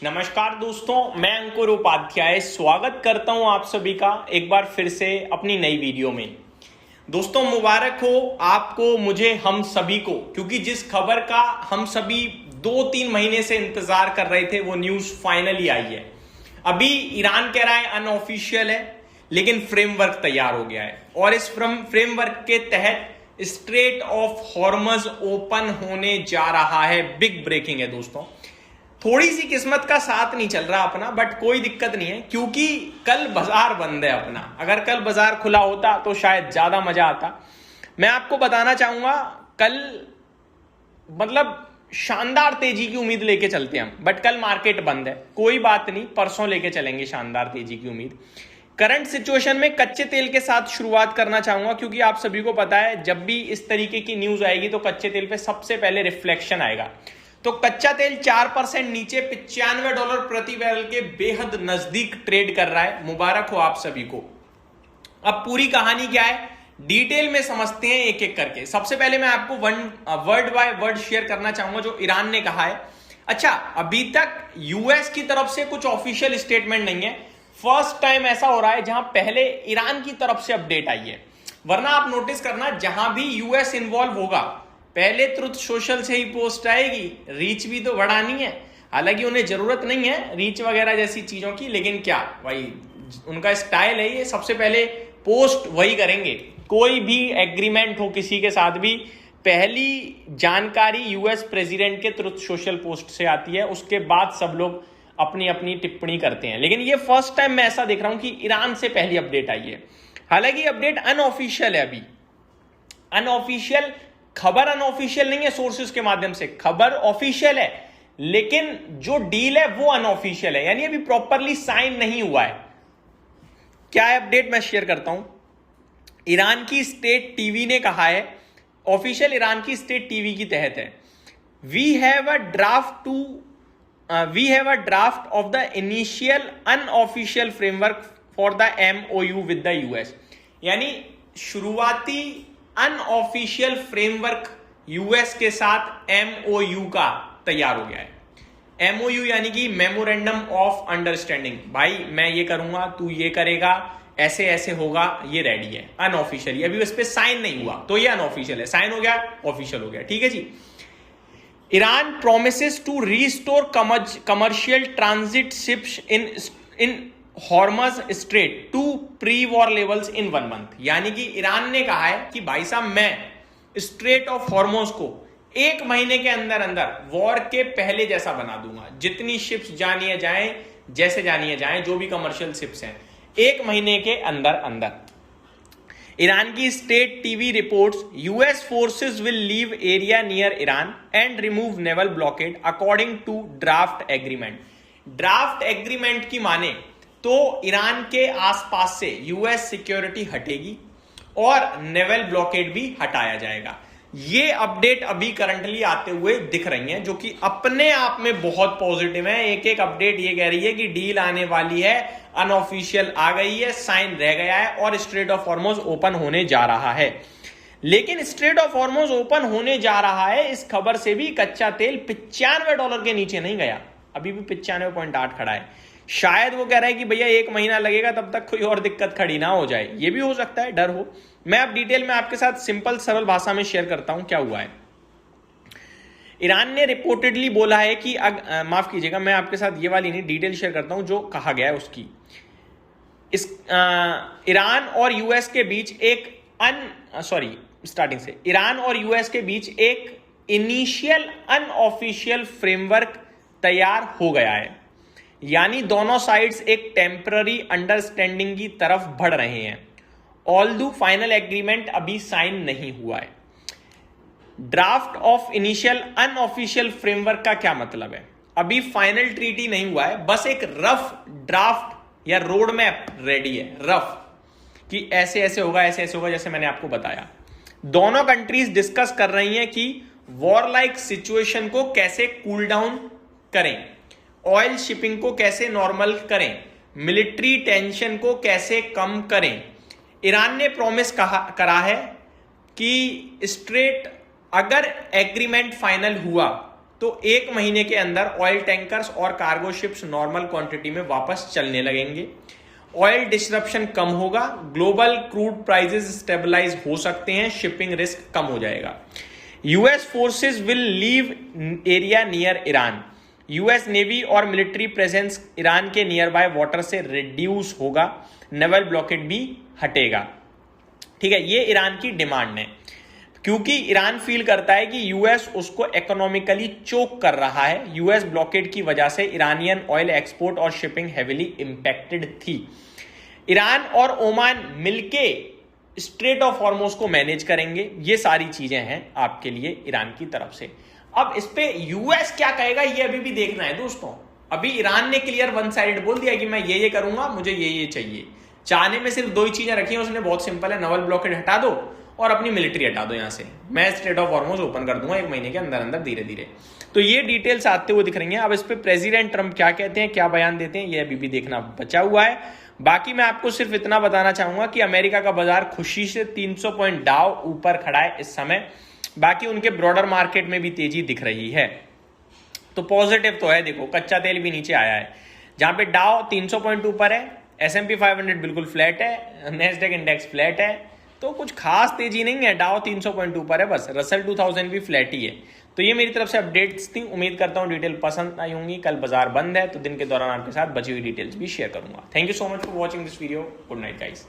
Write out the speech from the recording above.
नमस्कार दोस्तों, मैं अंकुर उपाध्याय स्वागत करता हूं आप सभी का एक बार फिर से अपनी नई वीडियो में। दोस्तों मुबारक हो आपको, मुझे, हम सभी को, क्योंकि जिस खबर का हम सभी 2-3 महीने से इंतजार कर रहे थे वो न्यूज फाइनली आई है। अभी ईरान कह रहा है अनऑफिशियल है, लेकिन फ्रेमवर्क तैयार हो गया है और इस फ्रेमवर्क के तहत स्ट्रेट ऑफ हॉर्मज ओपन होने जा रहा है। बिग ब्रेकिंग है दोस्तों। थोड़ी सी किस्मत का साथ नहीं चल रहा अपना, बट कोई दिक्कत नहीं है क्योंकि कल बाजार बंद है अपना। अगर कल बाजार खुला होता तो शायद ज्यादा मजा आता। मैं आपको बताना चाहूंगा कल मतलब शानदार तेजी की उम्मीद लेके चलते हैं हम, बट कल मार्केट बंद है। कोई बात नहीं, परसों लेके चलेंगे शानदार तेजी की उम्मीद। करंट सिचुएशन में कच्चे तेल के साथ शुरुआत करना चाहूंगा क्योंकि आप सभी को पता है जब भी इस तरीके की न्यूज आएगी तो कच्चे तेल पे सबसे पहले रिफ्लेक्शन आएगा। तो कच्चा तेल 4% नीचे $95 प्रति बैरल के बेहद नजदीक ट्रेड कर रहा है। मुबारक हो आप सभी को। अब पूरी कहानी क्या है डिटेल में समझते हैं एक एक करके। सबसे पहले मैं आपको वर्ड बाय वर्ड शेयर करना चाहूंगा जो ईरान ने कहा है। अच्छा, अभी तक यूएस की तरफ से कुछ ऑफिशियल स्टेटमेंट नहीं है। फर्स्ट टाइम ऐसा हो रहा है जहां पहले ईरान की तरफ से अपडेट आई है, वरना आप नोटिस करना जहां भी यूएस इन्वॉल्व होगा पहले ट्रुथ सोशल से ही पोस्ट आएगी। रीच भी तो बढ़ानी है, हालांकि उन्हें जरूरत नहीं है रीच वगैरह जैसी चीजों की, लेकिन क्या भाई उनका स्टाइल है ये, सबसे पहले पोस्ट वही करेंगे। कोई भी एग्रीमेंट हो किसी के साथ भी पहली जानकारी यूएस प्रेसिडेंट के ट्रुथ सोशल पोस्ट से आती है, उसके बाद सब लोग अपनी अपनी टिप्पणी करते हैं। लेकिन ये फर्स्ट टाइम मैं ऐसा देख रहा हूं कि ईरान से पहली अपडेट आई है। हालांकि अपडेट अनऑफिशियल है, अभी अनऑफिशियल खबर, अनऑफिशियल नहीं है सोर्सेज के माध्यम से, खबर ऑफिशियल है लेकिन जो डील है वो अनऑफिशियल है, यानी अभी प्रॉपरली साइन नहीं हुआ है। क्या है अपडेट मैं शेयर करता हूं। ईरान की स्टेट टीवी ने कहा है, ऑफिशियल ईरान की स्टेट टीवी की तहत है, we have a draft of the initial unofficial framework for the MOU with the US. यानी शुरुआती अनऑफिशियल फ्रेमवर्क यूएस के साथ एमओयू का तैयार हो गया है। एमओयू यानी कि मेमोरेंडम ऑफ अंडरस्टैंडिंग। भाई मैं ये करूंगा, तू ये करेगा, ऐसे ऐसे होगा, ये रेडी है। अनऑफिशियल, अभी उस पर साइन नहीं हुआ तो ये अनऑफिशियल है। साइन हो गया, ऑफिशियल हो गया, ठीक है जी। Iran promises to restore commercial transit ships in Hormuz strait to pre war levels in 1 month. यानी कि ईरान ने कहा है कि भाई साहब मैं स्ट्रेट ऑफ हॉर्मोज को 1 महीने के अंदर अंदर वॉर के पहले जैसा बना दूंगा। जितनी शिप्स जानिए जाएं, जैसे जानिए जाएं, जो भी कमर्शियल शिप्स हैं, 1 महीने के अंदर अंदर। ईरान की state TV reports US forces will leave area near Iran and remove naval blockade according to draft agreement. Draft agreement की माने तो ईरान के आसपास से यूएस सिक्योरिटी हटेगी और नेवल ब्लॉकेड भी हटाया जाएगा। ये अपडेट अभी करंटली आते हुए दिख रही हैं, जो कि अपने आप में बहुत पॉजिटिव है। एक एक अपडेट ये कह रही है कि डील आने वाली है, अनऑफिशियल आ गई है, साइन रह गया है और स्ट्रेट ऑफ हॉर्मुज ओपन होने जा रहा है। लेकिन स्ट्रेट ऑफ हॉर्मुज ओपन होने जा रहा है, इस खबर से भी कच्चा तेल $95 के नीचे नहीं गया, अभी भी 95.8 खड़ा है। शायद वो कह रहा है कि भैया 1 महीना लगेगा, तब तक कोई और दिक्कत खड़ी ना हो जाए, ये भी हो सकता है, डर हो। मैं अब डिटेल में आपके साथ सिंपल सरल भाषा में शेयर करता हूं क्या हुआ है। ईरान ने रिपोर्टेडली बोला है कि माफ कीजिएगा, मैं आपके साथ ये वाली नहीं डिटेल शेयर करता हूं जो कहा गया है उसकी। इस ईरान और यूएस के बीच ईरान और यूएस के बीच एक इनिशियल अनऑफिशियल फ्रेमवर्क तैयार हो गया है, यानी दोनों साइड्स एक टेम्पररी अंडरस्टैंडिंग की तरफ बढ़ रहे हैं। ऑल्दो फाइनल एग्रीमेंट अभी साइन नहीं हुआ है। Draft of initial unofficial framework का क्या मतलब है? अभी फाइनल ट्रीटी नहीं हुआ है, बस एक रफ ड्राफ्ट या रोड मैप रेडी है, रफ, कि ऐसे ऐसे होगा, ऐसे ऐसे होगा, जैसे मैंने आपको बताया। दोनों कंट्रीज डिस्कस कर रही हैं कि वॉर लाइक सिचुएशन को कैसे कूल डाउन करें, ऑयल शिपिंग को कैसे नॉर्मल करें, मिलिट्री टेंशन को कैसे कम करें। ईरान ने प्रॉमिस करा है कि स्ट्रेट अगर एग्रीमेंट फाइनल हुआ तो 1 महीने के अंदर ऑयल टैंकर्स और कार्गो शिप्स नॉर्मल क्वांटिटी में वापस चलने लगेंगे, ऑयल डिस्ट्रप्शन कम होगा, ग्लोबल क्रूड प्राइसेस स्टेबलाइज हो सकते हैं, शिपिंग रिस्क कम हो जाएगा। US forces will leave area near Iran, US navy और मिलिट्री प्रेजेंस ईरान के नियर बाय वाटर से रिड्यूस होगा, नेवल ब्लॉकेड भी हटेगा। ठीक है, ये ईरान की डिमांड है, क्योंकि ईरान फील करता है कि यूएस उसको इकोनॉमिकली चोक कर रहा है। यूएस ब्लॉकेड की वजह से ईरानियन ऑयल एक्सपोर्ट और शिपिंग हेविली इंपैक्टेड थी। ईरान और ओमान मिलके स्ट्रेट ऑफ हॉर्मुज को मैनेज करेंगे। ये सारी चीजें हैं आपके लिए ईरान की तरफ से। अब इस पे यूएस क्या कहेगा ये अभी भी देखना है दोस्तों। अभी ईरान ने क्लियर वन साइड बोल दिया कि मैं ये करूंगा, मुझे ये चाहिए। चाहने में सिर्फ 2 ही चीजें रखी हैं उसने, बहुत सिंपल है, नवल ब्लॉकेड हटा दो और अपनी मिलिट्री हटा दो यहां से, मैं स्ट्रेट ऑफ हॉर्मुज ओपन कर दूंगा 1 महीने के अंदर अंदर धीरे धीरे। तो ये डिटेल्स आते हुए दिख रही हैं। अब इस पे प्रेसिडेंट ट्रंप क्या कहते हैं, क्या बयान देते हैं, ये अभी भी देखना बचा हुआ है। बाकी मैं आपको सिर्फ इतना बताना चाहूंगा कि अमेरिका का बाजार खुशी से 300 पॉइंट डाउ ऊपर खड़ा है इस समय। बाकी उनके ब्रॉडर मार्केट में भी तेजी दिख रही है, तो पॉजिटिव तो है। देखो कच्चा तेल भी नीचे आया है, जहां पे डाउ 300 पॉइंट ऊपर है, S&P 500 बिल्कुल फ्लैट है, नेस्डेक इंडेक्स फ्लैट है, तो कुछ खास तेजी नहीं है। डाउ 300 पॉइंट ऊपर है बस, रसल 2000 भी फ्लैट ही है। तो ये मेरी तरफ से अपडेट्स थी, उम्मीद करता हूँ डिटेल पसंद आई होंगी। कल बाजार बंद है तो दिन के दौरान आपके साथ बची हुई डिटेल्स भी शेयर करूंगा। Thank you so much for watching this video. Good night guys.